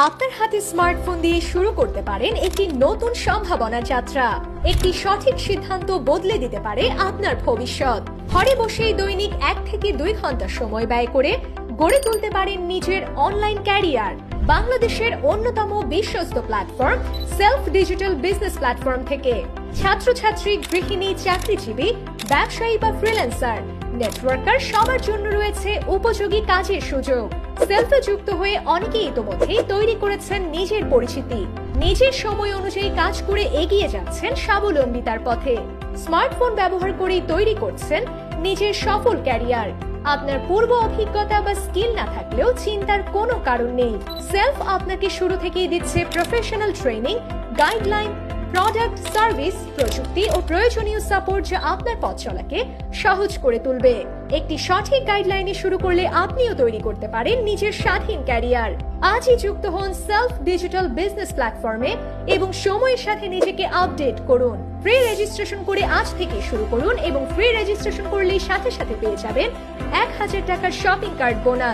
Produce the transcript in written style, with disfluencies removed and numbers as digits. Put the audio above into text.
আপনার হাতে স্মার্টফোন দিয়ে শুরু করতে পারেন একটি নতুন সম্ভাবনার যাত্রা। একটি সঠিক সিদ্ধান্ত বদলে দিতে পারে আপনার ভবিষ্যৎ। ঘরে বসেই দৈনিক 1 থেকে 2 ঘন্টা সময় ব্যয় করে গড়ে তুলতে পারেন নিজের অনলাইন ক্যারিয়ার। বাংলাদেশের অন্যতম বিশ্বস্ত platform self digital business platform থেকে ছাত্রছাত্রী, গৃহিণী, চাকরিজীবী, ব্যবসায়ী বা ফ্রিল্যান্সার, নেটওয়ার্কার সবার জন্য রয়েছে উপযোগী কাজের সুযোগ। সেলফে যুক্ত হয়ে অনেকেই ইতোমধ্যেই তৈরি করেছেন নিজের পরিচিতি। নিজের সময় অনুযায়ী কাজ করে এগিয়ে যাচ্ছেন স্বাবলম্বিতার পথে। স্মার্টফোন ব্যবহার করেই তৈরি করছেন নিজের সফল ক্যারিয়ার। আপনার পূর্ব অভিজ্ঞতা বা স্কিল না থাকলেও চিন্তার কোনো কারণ নেই। সেলফ আপনাকে শুরু থেকেই দিচ্ছে professional training, guideline, product, service, প্রযুক্তি ও প্রয়োজনীয় সাপোর্ট যা আপনার পথ চলাকে সহজ করে তুলবে। একটি সঠিক গাইডলাইনে শুরু করলে আপনিও তৈরি করতে পারেন নিজের স্বাধীন ক্যারিয়ার। আজই যুক্ত হন সেলফ ডিজিটাল বিজনেস প্ল্যাটফর্মে এবং সময়ের সাথে নিজেকে আপডেট করুন। ফ্রি রেজিস্ট্রেশন করে আজ থেকে শুরু করুন এবং ফ্রি রেজিস্ট্রেশন করলেই সাথে সাথে পেয়ে যাবেন 1000 টাকার শপিং কার্ড বোনাস।